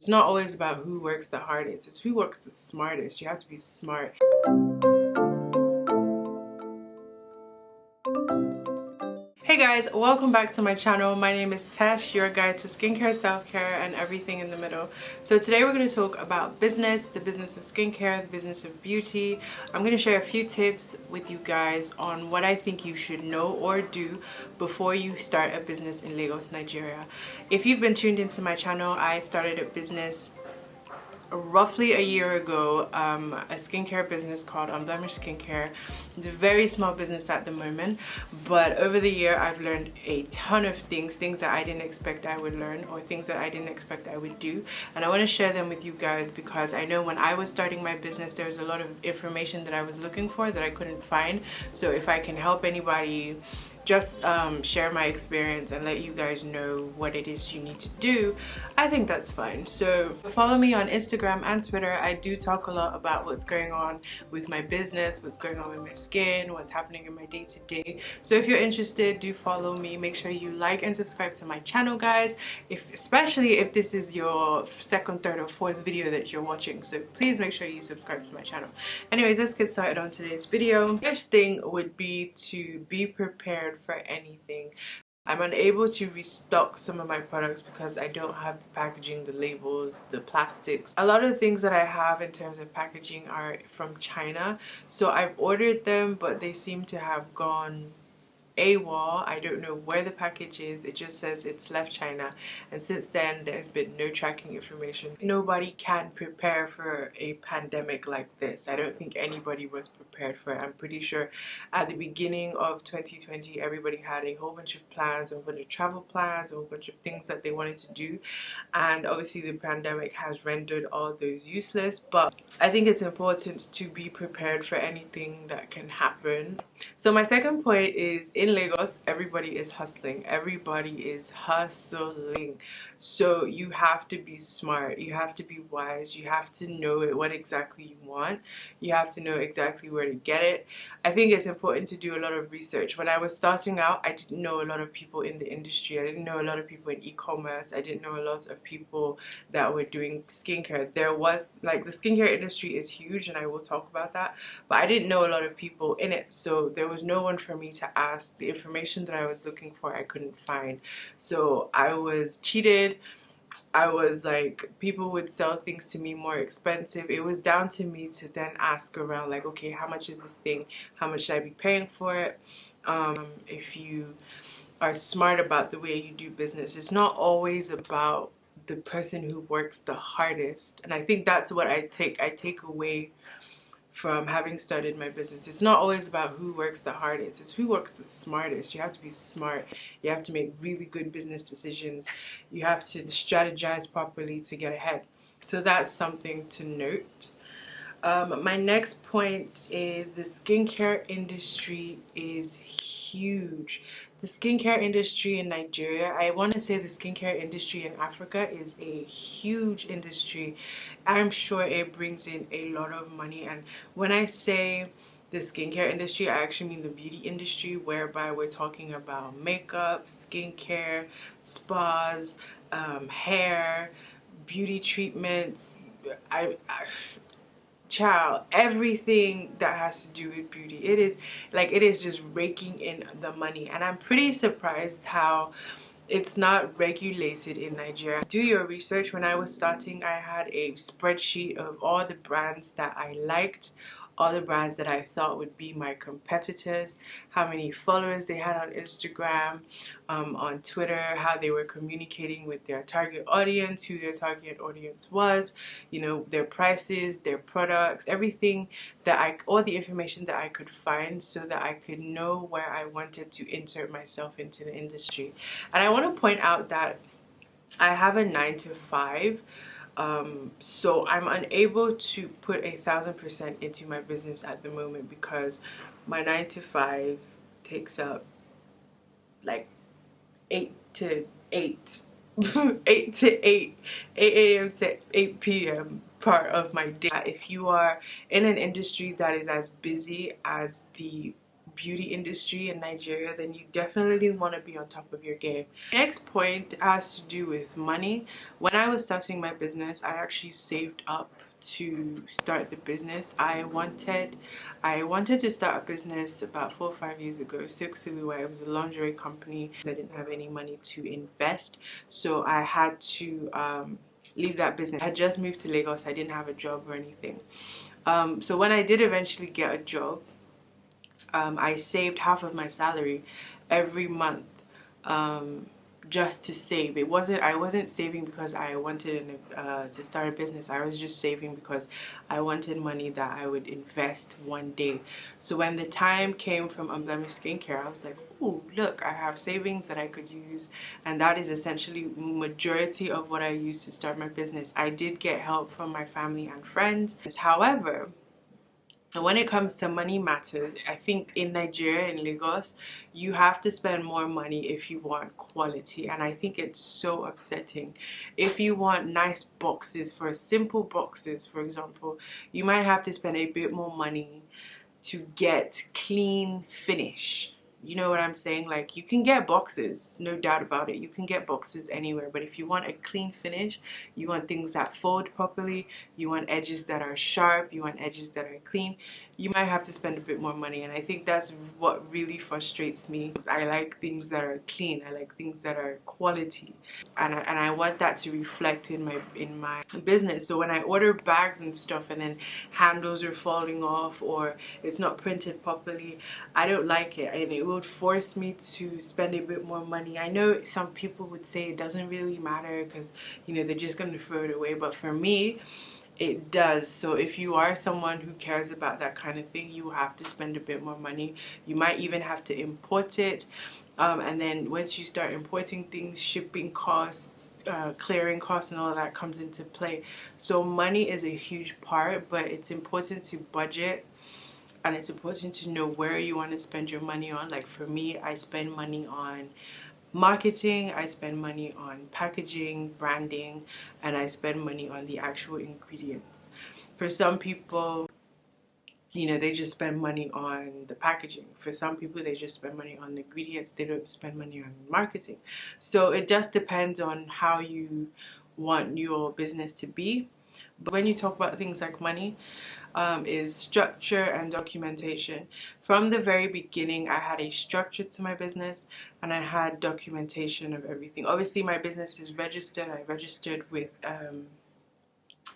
It's not always about who works the hardest, it's who works the smartest. You have to be smart. Hey guys, welcome back to my channel. My name is Tesh, your guide to skincare, self-care, and everything in the middle. So today we're going to talk about business, the business of skincare, the business of beauty. I'm going to share a few tips with you guys on what I think you should know or do before you start a business in Lagos, Nigeria. If you've been tuned into my channel, I started a business roughly a year ago, a skincare business called Unblemished Skincare. It's a very small business at the moment, but over the year I've learned a ton of things that I didn't expect I would learn, or things that I didn't expect I would do, and I want to share them with you guys because I know when I was starting my business there was a lot of information that I was looking for that I couldn't find. So if I can help anybody just share my experience and let you guys know what it is you need to do, I think that's fine. So follow me on Instagram and Twitter. I do talk a lot about what's going on with my business, what's going on with my skin, what's happening in my day-to-day. So if you're interested, do follow me. Make sure you like and subscribe to my channel, guys, especially if this is your second, third, or fourth video that you're watching. So please make sure you subscribe to my channel. Anyways, let's get started on today's video. First thing would be to be prepared for anything. I'm unable to restock some of my products because I don't have the packaging, the labels, the plastics. A lot of the things that I have in terms of packaging are from China, so I've ordered them, but they seem to have gone AWOL. I don't know where the package is. It just says it's left China, and since then there's been no tracking information. Nobody can prepare for a pandemic like this. I don't think anybody was prepared for it. I'm pretty sure at the beginning of 2020 everybody had a whole bunch of plans, a whole bunch of travel plans, a whole bunch of things that they wanted to do, and obviously the pandemic has rendered all those useless. But I think it's important to be prepared for anything that can happen. So my second point is, in Lagos, everybody is hustling. Everybody is hustling. So you have to be smart. You have to be wise. You have to know what exactly you want. You have to know exactly where to get it. I think it's important to do a lot of research. When I was starting out, I didn't know a lot of people in the industry. I didn't know a lot of people in e-commerce. I didn't know a lot of people that were doing skincare. There was, like, the skincare industry is huge, and I will talk about that, but I didn't know a lot of people in it. So there was no one for me to ask. The information that I was looking for I couldn't find, so I was cheated. I was like, people would sell things to me more expensive. It was down to me to then ask around, like, okay, how much is this thing, how much should I be paying for it? If you are smart about the way you do business, it's not always about the person who works the hardest. And I think that's what I take away from having started my business. It's not always about who works the hardest, it's who works the smartest. You have to be smart. You have to make really good business decisions. You have to strategize properly to get ahead. So that's something to note. My next point is the skincare industry is huge. The skincare industry in Nigeria, I want to say the skincare industry in Africa is a huge industry. I'm sure it brings in a lot of money. And when I say the skincare industry, I actually mean the beauty industry, whereby we're talking about makeup, skincare, spas, hair, beauty treatments. Child, everything that has to do with beauty, it is just raking in the money. And I'm pretty surprised how it's not regulated in Nigeria. Do your research. When I was starting, I had a spreadsheet of all the brands that I liked, all the brands that I thought would be my competitors, how many followers they had on Instagram, on Twitter, how they were communicating with their target audience, who their target audience was, you know, their prices, their products, everything all the information that I could find, so that I could know where I wanted to insert myself into the industry. And I want to point out that I have a 9 to 5. So I'm unable to put 1,000% into my business at the moment because my 9 to 5 takes up like 8 to 8 8 to 8 a.m. to 8 p.m. part of my day. If you are in an industry that is as busy as the beauty industry in Nigeria, then you definitely want to be on top of your game. Next point has to do with money. When I was starting my business, I actually saved up to start the business. I wanted to start a business about 4 or 5 years ago. It was a lingerie company. I didn't have any money to invest, so I had to leave that business. I had just moved to Lagos. I didn't have a job or anything. So when I did eventually get a job, I saved half of my salary every month, just to save. I wasn't saving because I wanted to start a business. I was just saving because I wanted money that I would invest one day. So when the time came from Unblemished Skincare, I was like, oh, look, I have savings that I could use, and that is essentially majority of what I used to start my business. I did get help from my family and friends. However, when it comes to money matters, I think in Nigeria, in Lagos, you have to spend more money if you want quality. And I think it's so upsetting. If you want nice boxes, for simple boxes, for example, you might have to spend a bit more money to get clean finish. You know what I'm saying? Like, you can get boxes, no doubt about it. You can get boxes anywhere. But if you want a clean finish, you want things that fold properly, you want edges that are sharp, you want edges that are clean, you might have to spend a bit more money. And I think that's what really frustrates me, because I like things that are clean. I like things that are quality. And I want that to reflect in my business. So when I order bags and stuff and then handles are falling off or it's not printed properly, I don't like it, and it would force me to spend a bit more money. I know some people would say it doesn't really matter because, you know, they're just going to throw it away, but for me it does. So if you are someone who cares about that kind of thing, you have to spend a bit more money. You might even have to import it, and then once you start importing things, shipping costs, clearing costs and all that comes into play. So money is a huge part, but it's important to budget, and it's important to know where you want to spend your money on. Like for me, I spend money on marketing, I spend money on packaging, branding, and I spend money on the actual ingredients. For some people, you know, they just spend money on the packaging. For some people, they just spend money on the ingredients. They don't spend money on marketing. So it just depends on how you want your business to be. But when you talk about things like money, is structure and documentation. From the very beginning, I had a structure to my business and I had documentation of everything. Obviously, my business is registered. I registered with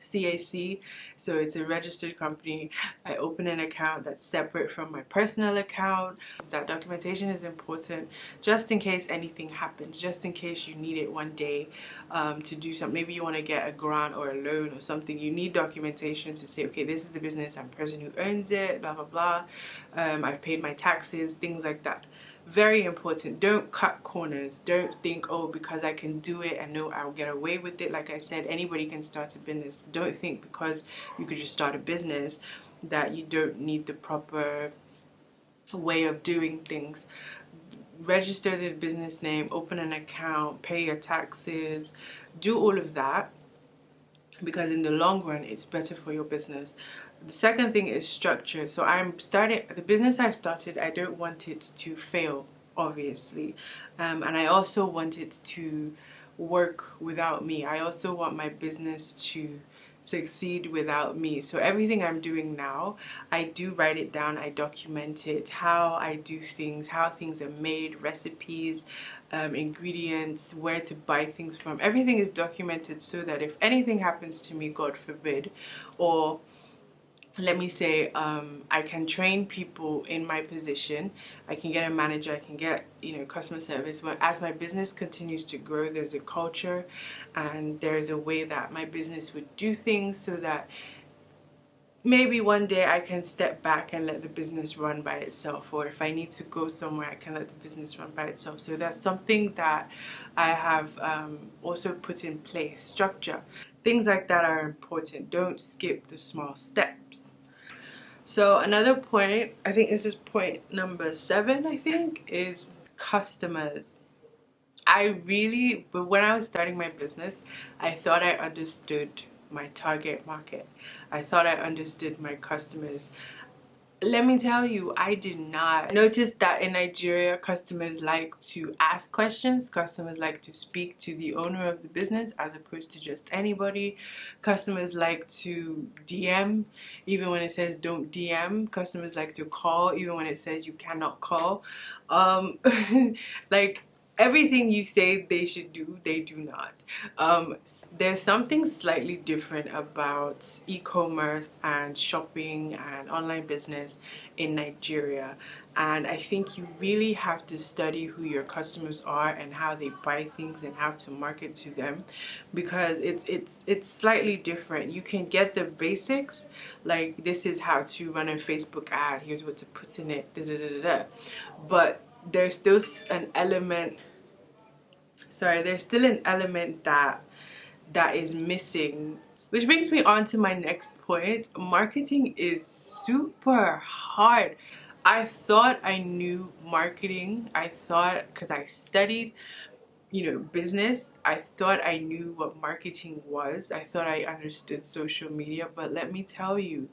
CAC, so it's a registered company. I open an account that's separate from my personal account. That documentation is important just in case anything happens, just in case you need it one day to do something. Maybe you want to get a grant or a loan or something. You need documentation to say, okay, this is the business, I'm the person who owns it, blah blah blah. I've paid my taxes, things like that. Very important. Don't cut corners. Don't think, oh, because I can do it and know I'll get away with it. Like I said, anybody can start a business. Don't think because you could just start a business that you don't need the proper way of doing things. Register the business name, open an account, pay your taxes, do all of that, because in the long run it's better for your business. The second thing is structure. So I'm starting the business I started, I don't want it to fail, obviously, and I also want it to work without me. I also want my business to succeed without me. So everything I'm doing now, I do write it down, I document it, how I do things, how things are made, recipes, ingredients, where to buy things from. Everything is documented so that if anything happens to me, God forbid, or let me say, I can train people in my position. I can get a manager, I can get, you know, customer service. But as my business continues to grow, there's a culture and there's a way that my business would do things, so that maybe one day I can step back and let the business run by itself, or if I need to go somewhere, I can let the business run by itself. So that's something that I have also put in place. Structure. Things like that are important. Don't skip the small steps. So another point, I think this is point number 7, I think, is customers. But when I was starting my business, I thought I understood my target market. I thought I understood my customers. let me tell you, I did not. I noticed that in Nigeria, customers like to ask questions. Customers like to speak to the owner of the business as opposed to just anybody. Customers like to DM even when it says don't DM. Customers like to call even when it says you cannot call. Um, like, everything you say they should do, they do not. There's something slightly different about e-commerce and shopping and online business in Nigeria, and I think you really have to study who your customers are and how they buy things and how to market to them, because it's slightly different. You can get the basics, like this is how to run a Facebook ad, here's what to put in it, da, da, da, da, da. But there's still an element, there's still an element that is missing, which brings me on to my next point. Marketing is super hard. I thought I knew marketing. I thought, because I studied business, I thought I knew what marketing was. I thought I understood social media, but let me tell you,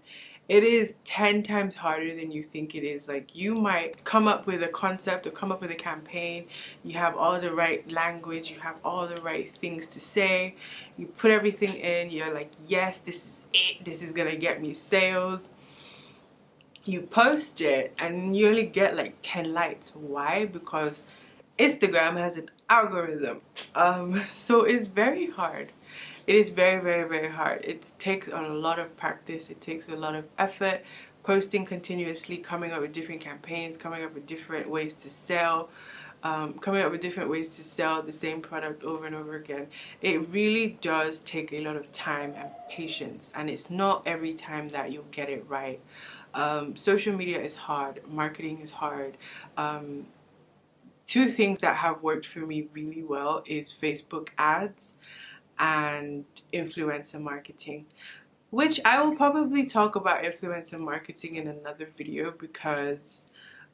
it is 10 times harder than you think it is. Like, you might come up with a concept or come up with a campaign, you have all the right language, you have all the right things to say, you put everything in, you're like, yes, this is it, this is gonna get me sales. You post it and you only get like 10 likes. Why? Because Instagram has an algorithm. So it's very hard. It is very, very, very hard. It takes a lot of practice. It takes a lot of effort. Posting continuously, coming up with different campaigns, coming up with different ways to sell, the same product over and over again. It really does take a lot of time and patience, and it's not every time that you'll get it right. Social media is hard. Marketing is hard. Two things that have worked for me really well is Facebook ads and influencer marketing, which I will probably talk about influencer marketing in another video, because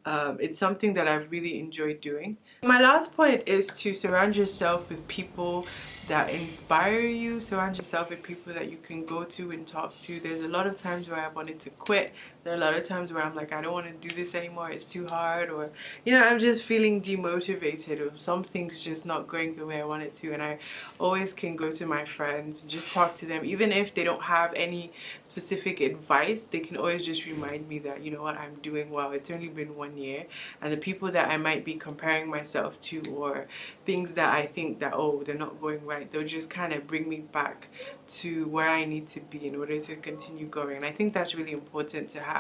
it's something that I've really enjoyed doing. My last point is to surround yourself with people that inspire you. Surround yourself with people that you can go to and talk to. There's a lot of times where I wanted to quit. There are a lot of times where I'm like, I don't want to do this anymore, it's too hard, or I'm just feeling demotivated, or something's just not going the way I want it to, and I always can go to my friends, just talk to them. Even if they don't have any specific advice, they can always just remind me that, you know what, I'm doing well. It's only been 1 year, and the people that I might be comparing myself to, or things that I think that, oh, they're not going right, they'll just kind of bring me back to where I need to be in order to continue going. And I think that's really important, to have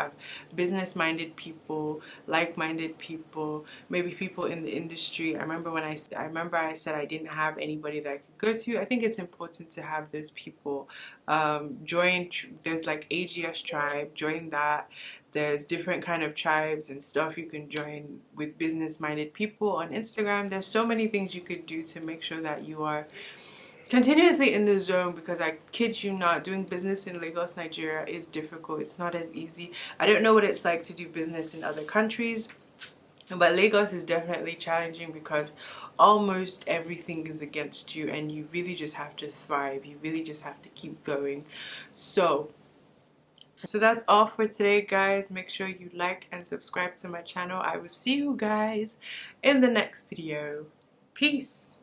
business-minded people, like-minded people, maybe people in the industry. I remember I said I didn't have anybody that I could go to. I think it's important to have those people. There's like AGS tribe, join that. There's different kind of tribes and stuff you can join with business-minded people on Instagram. There's so many things you could do to make sure that you are continuously in the zone, because I kid you not, doing business in Lagos, Nigeria is difficult. It's not as easy. I don't know what it's like to do business in other countries, but Lagos is definitely challenging, because almost everything is against you, and you really just have to thrive. You really just have to keep going. So that's all for today, guys. Make sure you like and subscribe to my channel. I will see you guys in the next video. Peace.